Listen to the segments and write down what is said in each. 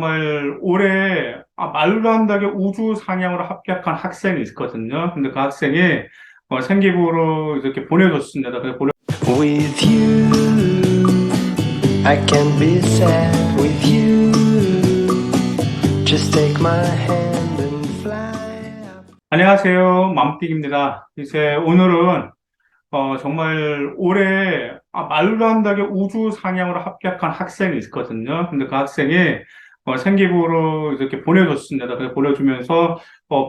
정말 올해 말도 안 되게 우주 상향으로 합격한 학생이 있거든요. 근데 그 학생이 생기부로 이렇게 보내줬습니다. 그래서 With you, I can be sad with you. Just take my hand and fly up. 안녕하세요. 맘띵입니다. 이제 오늘은 정말 올해 말도 안 되게 우주 상향으로 합격한 학생이 있거든요. 근데 그 학생이 생기부로 이렇게 보내줬습니다. 그래서 보내주면서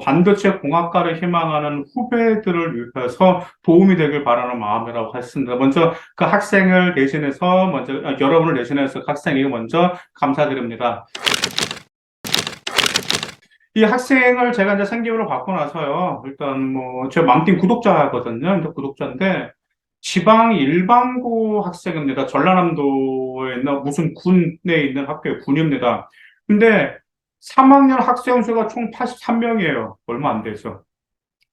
반도체 공학과를 희망하는 후배들을 위해서 도움이 되길 바라는 마음이라고 했습니다. 먼저 그 학생을 대신해서 여러분을 대신해서 그 학생에게 먼저 감사드립니다. 이 학생을 제가 이제 생기부로 받고 나서요. 일단 제 맘띵 구독자거든요. 근데 구독자인데 지방 일반고 학생입니다. 전라남도에 있는 무슨 군에 있는 학교의 군입니다. 근데 3학년 학생 수가 총 83명이에요. 얼마 안 되죠.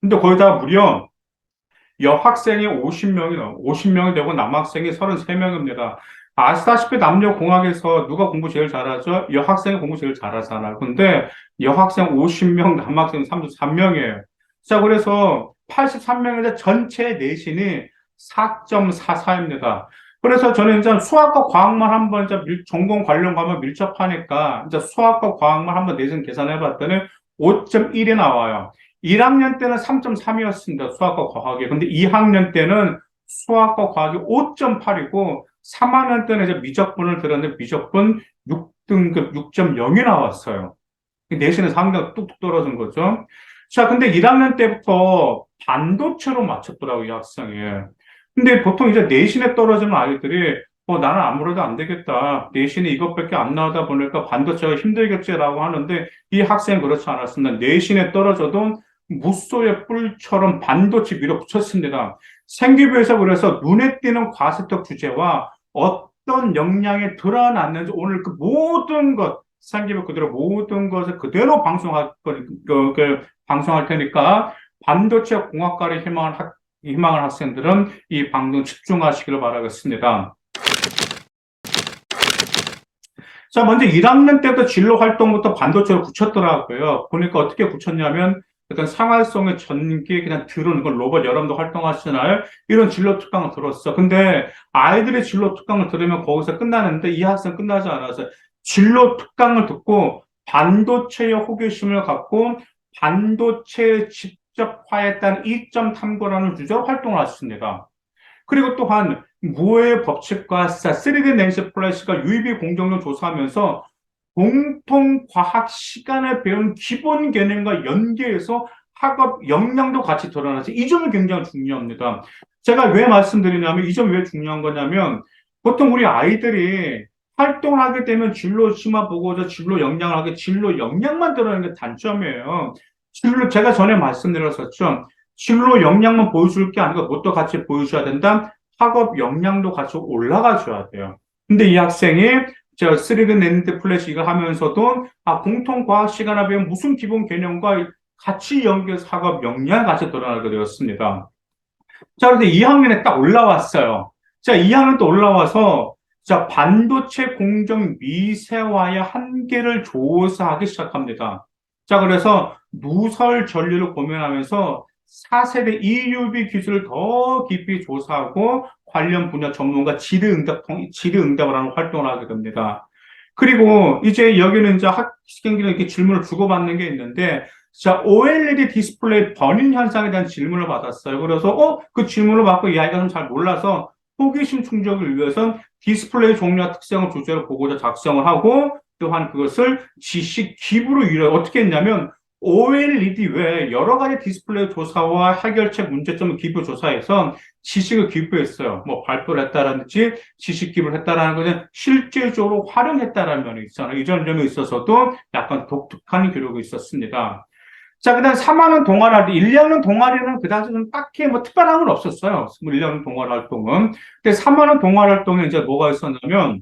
근데 거기다 무려 여학생이 50명이 되고 남학생이 33명입니다. 아시다시피 남녀공학에서 누가 공부 제일 잘하죠? 여학생이 공부 제일 잘하잖아요. 근데 여학생 50명, 남학생 33명이에요. 자, 그래서 83명인데 전체 내신이 4.44입니다. 그래서 저는 이제 수학과 과학만 한번 이제 전공 관련 과목 밀접하니까 이제 수학과 과학만 한번 내신 계산해 봤더니 5.1이 나와요. 1학년 때는 3.3이었습니다. 수학과 과학이. 근데 2학년 때는 수학과 과학이 5.8이고 3학년 때는 이제 미적분을 들었는데 미적분 6등급 6.0이 나왔어요. 내신은 상당히 뚝뚝 떨어진 거죠. 자, 근데 1학년 때부터 반도체로 맞췄더라고요, 이 학생이. 근데 보통 이제 내신에 떨어지는 아이들이 나는 아무래도 안 되겠다. 내신이 이것밖에 안 나오다 보니까 반도체가 힘들겠지라고 하는데 이 학생은 그렇지 않았습니다. 내신에 떨어져도 무소의 뿔처럼 반도체 밀어붙였습니다. 생기부에서 그래서 눈에 띄는 과세적 주제와 어떤 역량이 드러났는지 오늘 그 모든 것, 생기부 그대로 모든 것을 그대로 방송할 테니까 반도체 공학과를 희망하는 학생들은 이 방송 집중하시기를 바라겠습니다. 자, 먼저 1학년 때부터 진로 활동부터 반도체를 붙였더라고요. 보니까 어떻게 붙였냐면, 일단 상활성의 전기, 그냥 들은 걸 로봇 여러분도 활동하시나요? 이런 진로 특강을 들었어. 근데 아이들이 진로 특강을 들으면 거기서 끝나는데 이 학생 끝나지 않아서 진로 특강을 듣고 반도체의 호기심을 갖고 반도체에 직접화에 따른 이점 탐구라는 주제로 활동을 하셨습니다. 그리고 또한 무의 법칙과 3D 낸시 플래시가 유의비 공정률 조사하면서 공통 과학 시간에 배운 기본 개념과 연계해서 학업 역량도 같이 드러나서 이 점이 굉장히 중요합니다. 제가 왜 말씀드리냐면 이 점이 왜 중요한 거냐면 보통 우리 아이들이 활동을 하게 되면 진로 심화 보고서 진로 역량을 하게 진로 역량만 드러나는 게 단점이에요. 제가 전에 말씀드렸었죠. 진로 역량만 보여줄 게 아니고 뭣도 같이 보여줘야 된다. 학업 역량도 같이 올라가줘야 돼요. 근데 이 학생이 제가 3D 낸드 플래시 이걸 하면서도 공통 과학 시간에 배운 무슨 기본 개념과 같이 연계해서 학업 역량을 같이 드러나게 되었습니다. 자, 그런데 2학년에 딱 올라왔어요. 자, 2학년 또 올라와서 자, 반도체 공정 미세화의 한계를 조사하기 시작합니다. 자, 그래서 누설 전류를 고민하면서 4세대 EUV 기술을 더 깊이 조사하고 관련 분야 전문가 질의응답을 하는 활동을 하게 됩니다. 그리고 이제 여기는 이제 학생들이 이렇게 질문을 주고받는 게 있는데, 자, OLED 디스플레이 번인 현상에 대한 질문을 받았어요. 그래서, 그 질문을 받고 이 아이가 좀 잘 몰라서 호기심 충족을 위해서 디스플레이 종류와 특성을 주제로 보고자 작성을 하고, 또한 그것을 지식 기부로 이뤄요. 어떻게 했냐면, OLED 외에 여러 가지 디스플레이 조사와 해결책 문제점을 기부 조사해서 지식을 기부했어요. 뭐 발표를 했다라든지 지식 기부를 했다라는 것은 실제적으로 활용했다라는 면이 있잖아요. 이런 점에 있어서도 약간 독특한 기록이 있었습니다. 자, 그 다음 3학년 동아리, 1, 2학년 동아리는 그다지 좀 딱히 뭐 특별한 건 없었어요. 1학년 동아리 활동은. 근데 3학년 동아리 활동에 이제 뭐가 있었냐면,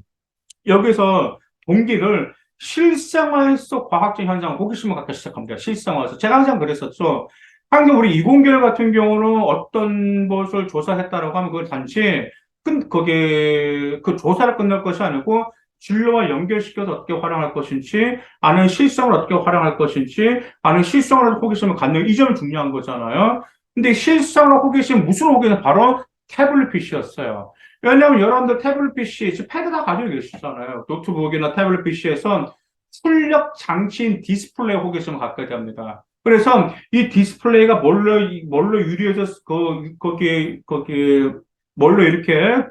여기서 동기를 실생활 속 과학적 현상 호기심을 갖기 시작합니다. 실생활에서. 제가 항상 그랬었죠. 항상 우리 이공계열 같은 경우는 어떤 것을 조사했다라고 하면 그걸 단지 거기에 그 조사를 끝낼 것이 아니고 진로와 연결시켜서 어떻게 활용할 것인지, 아는 실성을 어떻게 활용할 것인지, 아는 실성을 호기심을 갖는 이 점이 중요한 거잖아요. 근데 실성과 호기심, 무슨 호기심? 바로 태블릿 PC였어요. 왜냐하면 여러분들 태블릿 PC, 지금 패드 다 가지고 계시잖아요. 노트북이나 태블릿 PC에선 출력 장치인 디스플레이 호기심을 갖게 됩니다. 그래서 이 디스플레이가 뭘로 유리해서, 뭘로 이렇게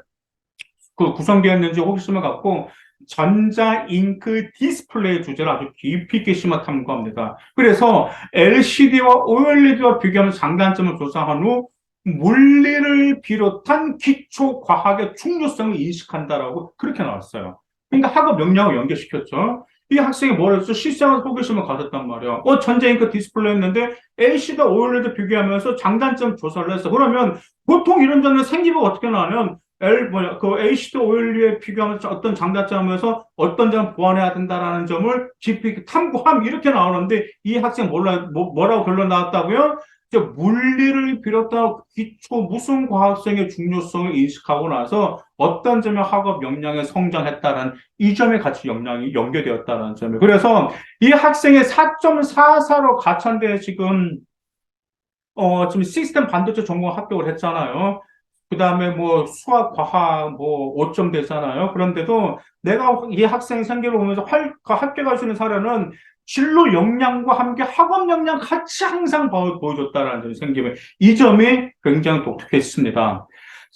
구성되었는지 호기심을 갖고 전자 잉크 디스플레이 주제를 아주 깊이 있게 심화 탐구합니다. 그래서 LCD와 OLED와 비교하면서 장단점을 조사한 후 물리를 비롯한 기초 과학의 중요성을 인식한다라고 그렇게 나왔어요. 그러니까 학업 역량을 연계시켰죠. 이 학생이 뭘 했어? 실생활 호기심을 가졌단 말이야. 전자 잉크 디스플레이 했는데 LCD, OLED 비교하면서 장단점 조사를 했어. 그러면 보통 이런 점은 생기부가 어떻게 나오면 그 HT 오일류에 비교하면서 어떤 장단점에서 어떤 점을 보완해야 된다라는 점을 깊이 탐구함 이렇게 나오는데 이 학생 뭐라고 결론 나왔다고요? 이제 물리를 비롯한 기초 무슨 과학성의 중요성을 인식하고 나서 어떤 점에 학업 역량에 성장했다는 이 점에 같이 역량이 연계되었다는 점이에요. 그래서 이 학생의 4.44로 가천대에 지금 시스템 반도체 전공 합격을 했잖아요. 그 다음에 뭐 수학, 과학 뭐 5점 되잖아요. 그런데도 내가 이 학생 생계를 보면서 합격할 수 있는 사례는 진로 역량과 함께 학업 역량 같이 항상 보여줬다라는 점이 생기면 이 점이 굉장히 독특했습니다.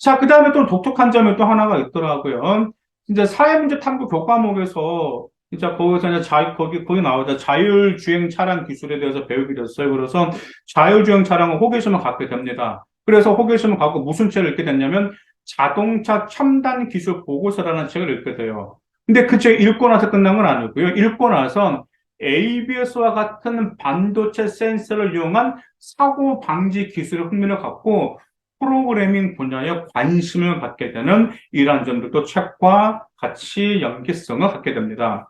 자, 그 다음에 또 독특한 점이 또 하나가 있더라고요. 이제 사회문제 탐구 교과목에서 진짜 거기서 이제 거기 나오자 자율주행 차량 기술에 대해서 배우게 됐어요. 그래서 자율주행 차량은 호기심을 갖게 됩니다. 그래서 호기심을 갖고 무슨 책을 읽게 됐냐면 자동차 첨단 기술 보고서라는 책을 읽게 돼요. 근데 그 책 읽고 나서 끝난 건 아니고요. 읽고 나서 ABS와 같은 반도체 센서를 이용한 사고 방지 기술에 흥미를 갖고 프로그래밍 분야에 관심을 갖게 되는 이러한 점들도 책과 같이 연계성을 갖게 됩니다.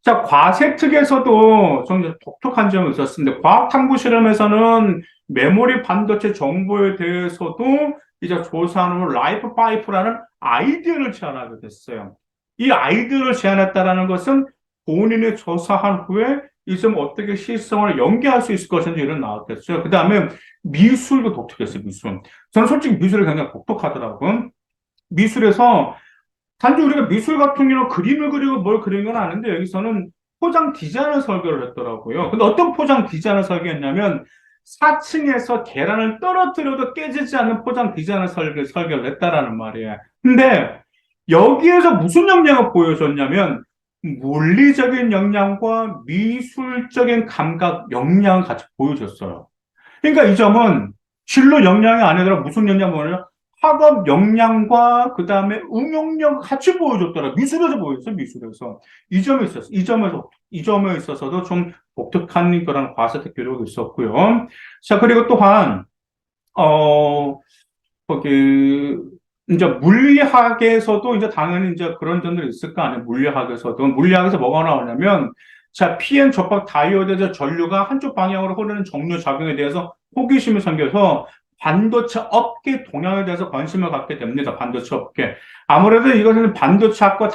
자, 과세 특에서도 좀 독특한 점이 있었습니다. 과학탐구 실험에서는 메모리 반도체 정보에 대해서도 이제 조사하는 라이프 파이프라는 아이디어를 제안하게 됐어요. 이 아이디어를 제안했다라는 것은 본인이 조사한 후에 이 점 어떻게 실성을 연계할 수 있을 것인지 이런 나왔겠어요. 그 다음에 미술도 독특했어요, 미술. 저는 솔직히 미술이 굉장히 독특하더라고요. 미술에서 단지 우리가 미술 같은 경우는 그림을 그리고 뭘 그리는 건 아는데 여기서는 포장 디자인을 설계를 했더라고요. 근데 어떤 포장 디자인을 설계했냐면 4층에서 계란을 떨어뜨려도 깨지지 않는 포장 디자인을 설계를 했다라는 말이에요. 근데 여기에서 무슨 역량을 보여줬냐면 물리적인 역량과 미술적인 감각 역량을 같이 보여줬어요. 그러니까 이 점은 진로 역량이 아니라 무슨 역량 뭐냐? 학업 역량과 그 다음에 응용력 같이 보여줬더라. 미술에서 보였어, 미술에서. 이 점에 있었어. 이 점에 있어서도 좀 독특한 그런 과세특 기록이 있었고요. 자, 그리고 또한, 거기, 이제 물리학에서도 이제 당연히 이제 그런 점들이 있을 거 아니에요. 물리학에서도. 물리학에서 뭐가 나오냐면, 자, PN 접합 다이오드에서 전류가 한쪽 방향으로 흐르는 정류 작용에 대해서 호기심이 생겨서 반도체 업계 동향에 대해서 관심을 갖게 됩니다. 반도체 업계. 아무래도 이것은 반도체학과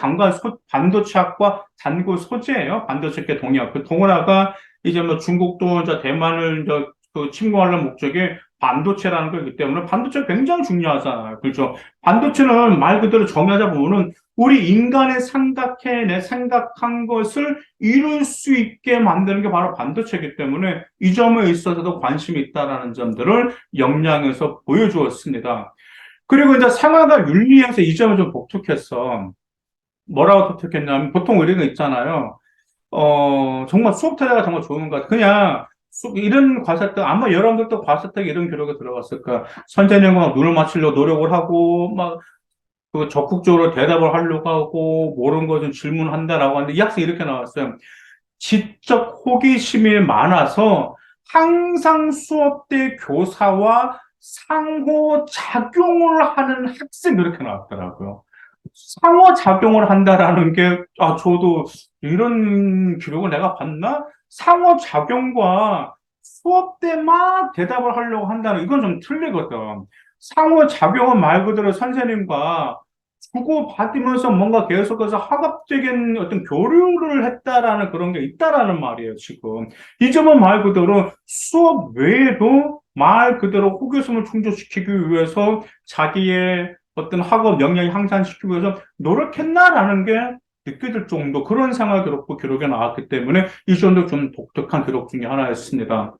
단구 소재예요. 반도체계 동향. 그 동원화가 이제 뭐 중국도 이제 대만을 이제 침공하려는 목적이 반도체라는 거기 때문에 반도체가 굉장히 중요하잖아요. 그렇죠? 반도체는 말 그대로 정의하자 보면은 우리 인간의 생각한 것을 이룰 수 있게 만드는 게 바로 반도체이기 때문에 이 점에 있어서도 관심이 있다라는 점들을 역량에서 보여주었습니다. 그리고 이제 생활과 윤리에서 이 점은 좀 독특했어. 뭐라고 독특했냐면 보통 우리가 있잖아요. 정말 수업 태자가 정말 좋은 것 같아. 그냥 이런 과세특, 아마 여러분들도 과세특 이런 기록에 들어갔을 거야. 선생님과 눈을 맞추려고 노력을 하고, 막, 적극적으로 대답을 하려고 하고, 모르는 거 좀 질문한다라고 하는데, 이 학생이 이렇게 나왔어요. 지적 호기심이 많아서 항상 수업 때 교사와 상호작용을 하는 학생 이렇게 나왔더라고요. 상호작용을 한다라는 게, 저도 이런 기록을 내가 봤나? 상호작용과 수업 때 막 대답을 하려고 한다는, 이건 좀 틀리거든. 상호작용은 말 그대로 선생님과 주고받으면서 뭔가 계속해서 학업적인 어떤 교류를 했다라는 그런 게 있다라는 말이에요, 지금. 이 점은 말 그대로 수업 외에도 말 그대로 호기심을 충족시키기 위해서 자기의 어떤 학업 역량을 향상시키기 위해서 노력했나라는 게 느껴질 정도 그런 생각이 그렇고 기록에 나왔기 때문에 이 점도 좀 독특한 기록 중에 하나였습니다.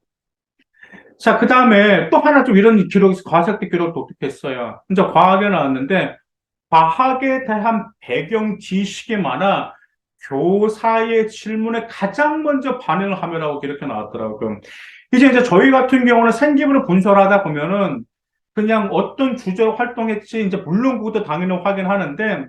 자, 그 다음에 또 하나 좀 이런 기록이, 과학적 기록 독특했어요. 이제 과학에 나왔는데, 과학에 대한 배경 지식이 많아 교사의 질문에 가장 먼저 반응을 하면라고 이렇게 나왔더라고요. 이제 저희 같은 경우는 생기부를 분석하다 보면은 그냥 어떤 주제로 활동했지, 이제 물론 그것도 당연히 확인하는데,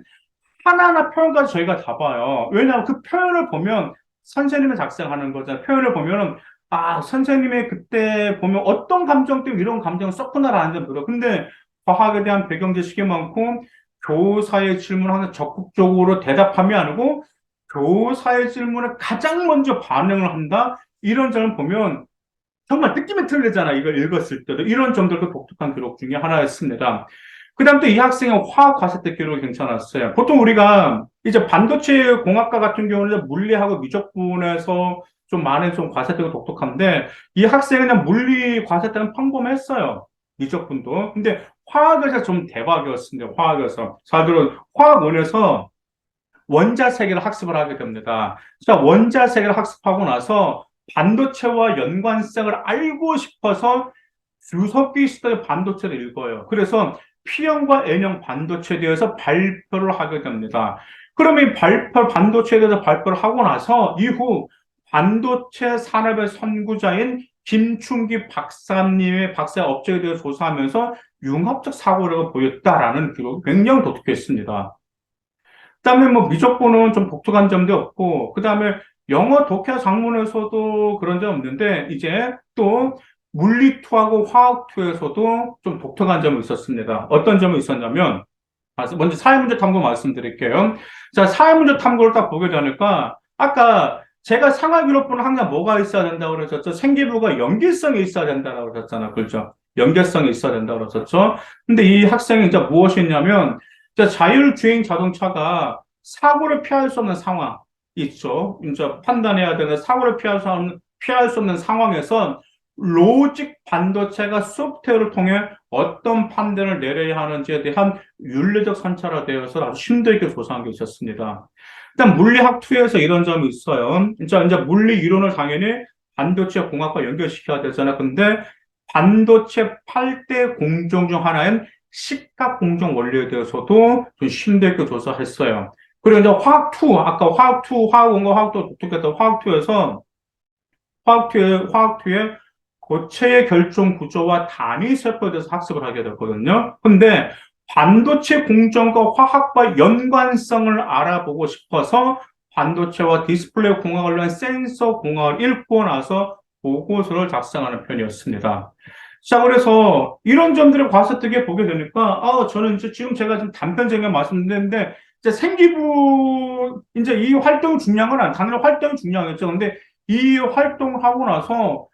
하나하나 표현까지 저희가 다 봐요. 왜냐하면 그 표현을 보면 선생님이 작성하는 거잖아요. 표현을 보면은 아, 선생님이 그때 보면 어떤 감정 때문에 이런 감정을 썼구나라는 점 들어. 근데 과학에 대한 배경 지식이 많고 교사의 질문을 항상 적극적으로 대답함이 아니고 교사의 질문에 가장 먼저 반응을 한다. 이런 점을 보면 정말 느낌이 틀리잖아. 이걸 읽었을 때도. 이런 점들 그 독특한 기록 중에 하나였습니다. 그 다음 또 이 학생의 화학 과세대 기록이 괜찮았어요. 보통 우리가 이제 반도체 공학과 같은 경우는 물리하고 미적분에서 좀 많은 좀 과세대가 독특한데 이 학생은 그냥 물리 과세대는 평범했어요. 미적분도. 근데 화학에서 좀 대박이었습니다. 화학에서. 잘 들어, 화학원에서 원자 세계를 학습을 하게 됩니다. 자, 원자 세계를 학습하고 나서 반도체와 연관성을 알고 싶어서 주석기 시대의 반도체를 읽어요. 그래서 P형과 N형 반도체에 대해서 발표를 하게 됩니다. 그러면 이 반도체에 대해서 발표를 하고 나서 이후 반도체 산업의 선구자인 김충기 박사님의 박사 업적에 대해서 조사하면서 융합적 사고력을 보였다라는 기록이 굉장히 독특했습니다. 그다음에 뭐 미적분은 좀 독특한 점도 없고, 그다음에 영어 독해 작문에서도 그런 점 없는데, 이제 또 물리2하고 화학2에서도 좀 독특한 점이 있었습니다. 어떤 점이 있었냐면, 먼저 사회문제 탐구 말씀드릴게요. 자, 사회문제 탐구를 딱 보게 되니까, 아까 제가 상하기록부는 항상 뭐가 있어야 된다고 그러셨죠? 생기부가 연계성이 있어야 된다고 그러셨잖아요. 그렇죠? 연계성이 있어야 된다고 그러셨죠? 근데 이 학생이 이제 무엇이 있냐면, 이제 자율주행 자동차가 사고를 피할 수 없는 상황 있죠. 이제 판단해야 되는 사고를 피할 수 없는 상황에서 로직 반도체가 소프트웨어를 통해 어떤 판단을 내려야 하는지에 대한 윤리적 선차가 되어서 아주 힘들게 조사한 게 있었습니다. 일단 물리학 2에서 이런 점이 있어요. 이제 물리 이론을 당연히 반도체 공학과 연결시켜야 되잖아요. 근데 반도체 8대 공정 중 하나인 식각 공정 원리에 대해서도 좀 힘들게 조사했어요. 그리고 이제 화학2, 아까 화학2, 화학원과 화학도 독특했던 화학2에서 화학2의 고체의 결정 구조와 단위 세포에 대해서 학습을 하게 됐거든요. 근데 반도체 공정과 화학과 연관성을 알아보고 싶어서 반도체와 디스플레이 공학을 위한 센서 공학을 읽고 나서 보고서를 작성하는 편이었습니다. 자, 그래서 이런 점들을 과서되게 보게 되니까, 저는 이제 지금 제가 좀 단편적인 말씀드렸는데, 이제 생기부, 이제 이 활동이 중요한 건 당연히 활동이 중요하겠죠. 근데 이 활동을 하고 나서,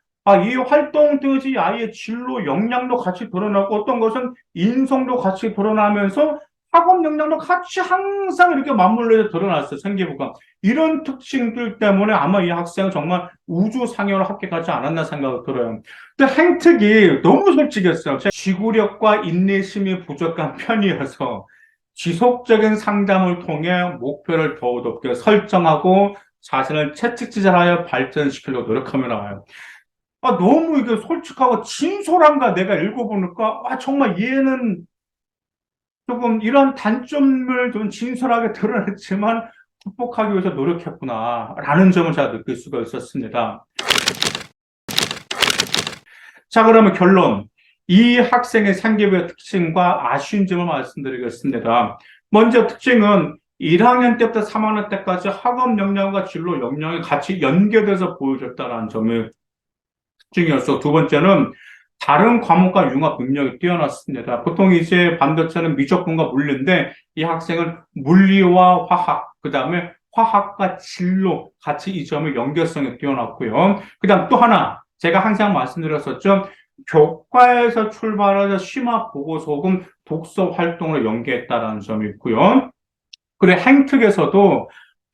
이 활동 때문에 아이의 진로 역량도 같이 드러나고 어떤 것은 인성도 같이 드러나면서 학업 역량도 같이 항상 이렇게 맞물려 드러났어요, 생기부가. 이런 특징들 때문에 아마 이 학생은 정말 우주 상여를 합격하지 않았나 생각이 들어요. 근데 행특이 너무 솔직했어요. 지구력과 인내심이 부족한 편이어서 지속적인 상담을 통해 목표를 더욱 높게 설정하고 자신을 채찍질하여 발전시키려고 노력하며 나와요. 너무 이게 솔직하고 진솔한가 내가 읽어보니까, 정말 얘는 조금 이런 단점을 좀 진솔하게 드러냈지만 극복하기 위해서 노력했구나, 라는 점을 제가 느낄 수가 있었습니다. 자, 그러면 결론. 이 학생의 생기부의 특징과 아쉬운 점을 말씀드리겠습니다. 먼저 특징은 1학년 때부터 3학년 때까지 학업 역량과 진로 역량이 같이 연계돼서 보여줬다는 점이 특징이었어. 두 번째는 다른 과목과 융합 능력이 뛰어났습니다. 보통 이제 반도체는 미적분과 물리인데 이 학생은 물리와 화학, 그 다음에 화학과 진로 같이 이 점의 연결성이 뛰어났고요. 그 다음 또 하나 제가 항상 말씀드렸었죠. 교과에서 출발해서 심화 보고서 혹은 독서 활동을 연계했다라는 점이 있고요. 그리고 행특에서도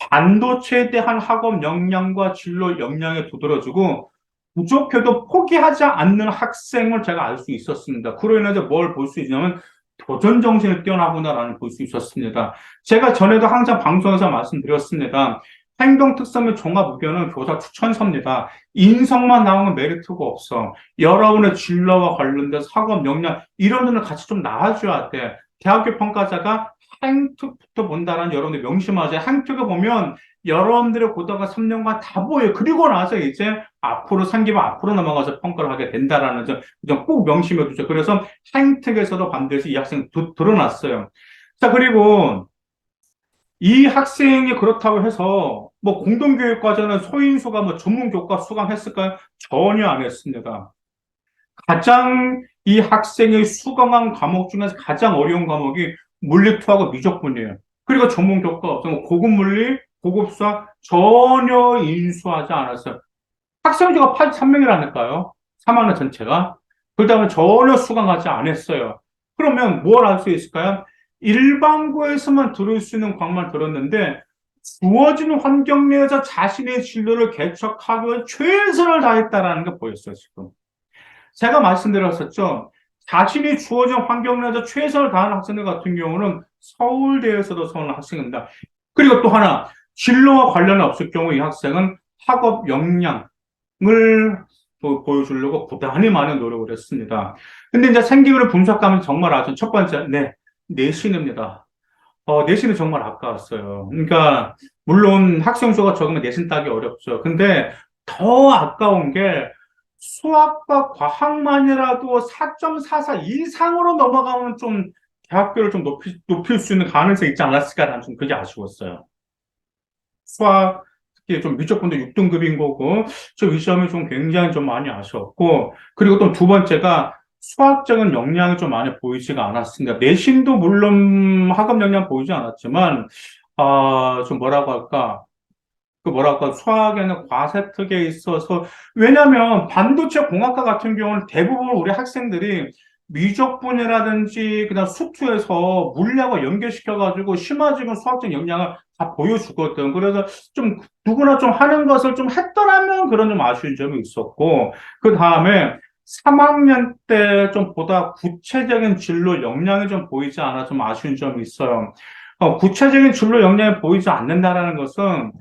반도체에 대한 학업 역량과 진로 역량에 두드러지고 부족해도 포기하지 않는 학생을 제가 알 수 있었습니다. 그로 인해서 뭘 볼 수 있냐면 도전 정신을 뛰어나구나라는 볼 수 있었습니다. 제가 전에도 항상 방송에서 말씀드렸습니다. 행동 특성 및 종합 의견은 교사 추천서입니다. 인성만 나오면 메리트가 없어. 여러분의 진로와 관련된 학업 역량 이런 거는 같이 좀 나와줘야 돼. 대학교 평가자가 행특부터 본다는 여러분들 명심하세요. 행특을 보면 여러분들의 고등학교 3년간 다 보여요. 그리고 나서 이제 앞으로 상기만 앞으로 넘어가서 평가를 하게 된다라는 점 꼭 명심해 두죠. 그래서 행특에서도 반드시 이 학생 드러났어요. 자, 그리고 이 학생이 그렇다고 해서 뭐 공동교육과정은 소인수가 뭐 전문교과 수강했을까요? 전혀 안 했습니다. 가장 이 학생이 수강한 과목 중에서 가장 어려운 과목이 물리투하고 미적분이에요. 그리고 전문 교과 없어. 뭐 고급 물리, 고급 수학 전혀 인수하지 않았어요. 학생 수가 83명이라니까요. 3학년 전체가. 그다음에 전혀 수강하지 않았어요. 그러면 뭘 할 수 있을까요? 일반고에서만 들을 수 있는 과목만 들었는데 주어진 환경 내에서 자신의 진로를 개척하기 위해 최선을 다했다라는 게 보였어요, 지금. 제가 말씀드렸었죠. 자신이 주어진 환경 내에서 최선을 다하는 학생들 같은 경우는 서울대에서도 서는 학생입니다. 그리고 또 하나, 진로와 관련이 없을 경우 이 학생은 학업 역량을 보여주려고 부단히 많은 노력을 했습니다. 근데 이제 생기부를 분석하면 정말 아주 첫 번째, 네, 내신입니다. 내신은 정말 아까웠어요. 그러니까, 물론 학생 수가 적으면 내신 따기 어렵죠. 근데 더 아까운 게 수학과 과학만이라도 4.44 이상으로 넘어가면 좀 대학교를 좀 높일 수 있는 가능성이 있지 않았을까라는 좀 그게 아쉬웠어요. 수학, 특히 좀 미적분도 6등급인 거고, 이 시험이 좀 굉장히 좀 많이 아쉬웠고, 그리고 또 두 번째가 수학적인 역량이 좀 많이 보이지가 않았습니다. 내신도 물론 학업 역량 보이지 않았지만, 좀 뭐라고 할까, 수학에는 과세특에 있어서, 왜냐면 반도체 공학과 같은 경우는 대부분 우리 학생들이 미적분이라든지 그다음 수투에서 물리학과 연결시켜가지고 심화적인 수학적 역량을 다 보여주거든. 그래서 좀 누구나 좀 하는 것을 좀 했더라면 그런 좀 아쉬운 점이 있었고, 그 다음에 3학년 때 좀 보다 구체적인 진로 역량이 좀 보이지 않아 좀 아쉬운 점이 있어요. 구체적인 진로 역량이 보이지 않는다라는 것은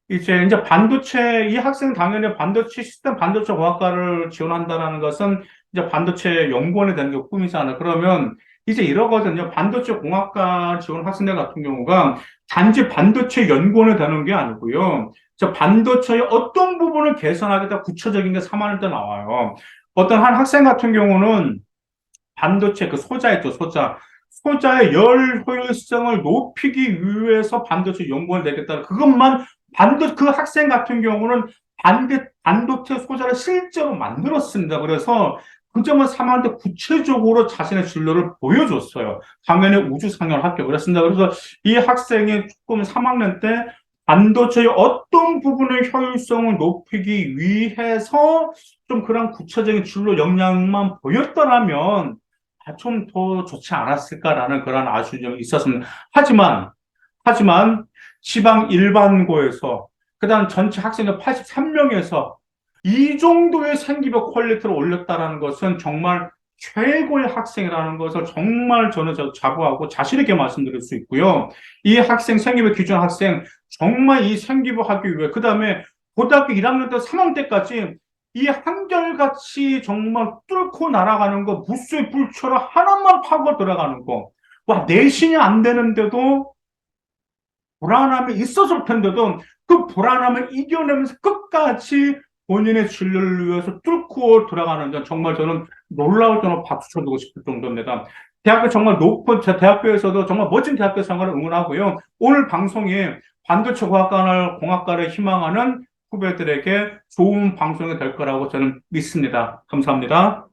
이제 반도체, 이 학생 당연히 반도체 시스템 반도체 공학과를 지원한다라는 것은 이제 반도체 연구원이 되는 게 꿈이잖아요. 그러면 이제 이러거든요. 반도체 공학과 지원 학생들 같은 경우가 단지 반도체 연구원이 되는 게 아니고요. 저 반도체의 어떤 부분을 개선하겠다 구체적인 게 3학년 때 나와요. 어떤 한 학생 같은 경우는 반도체 그 소자 있죠, 소자. 소자의 열 효율성을 높이기 위해서 반도체 연구원이 되겠다. 그것만 그 학생 같은 경우는 반도체 소자를 실제로 만들었습니다. 그래서 그 점을 3학년 때 구체적으로 자신의 진로를 보여줬어요. 당연히 우주상열 합격. 그랬습니다. 그래서 이 학생이 조금 3학년 때 반도체의 어떤 부분의 효율성을 높이기 위해서 좀 그런 구체적인 진로 역량만 보였더라면 좀 더 좋지 않았을까라는 그런 아쉬운 점이 있었습니다. 하지만 지방 일반고에서 그다음 전체 학생들 83명에서 이 정도의 생기부 퀄리티를 올렸다라는 것은 정말 최고의 학생이라는 것을 정말 저는 자부하고 자신 있게 말씀드릴 수 있고요. 이 학생 생기부 기준 학생 정말 이 생기부 하기 위해 그다음에 고등학교 1학년 때 3학년 때까지 이 한결같이 정말 뚫고 날아가는 거 무수의 불처럼 하나만 파고 들어가는 거. 와, 내신이 안 되는데도 불안함이 있었을 텐데도 그 불안함을 이겨내면서 끝까지 본인의 진로를 위해서 뚫고 들어가는 건 정말 저는 놀라울 정도로 박수 쳐주고 싶을 정도입니다. 대학교 정말 높은, 제 대학교에서도 정말 멋진 대학교 생활을 응원하고요. 오늘 방송에 반도체 공학과를 희망하는 후배들에게 좋은 방송이 될 거라고 저는 믿습니다. 감사합니다.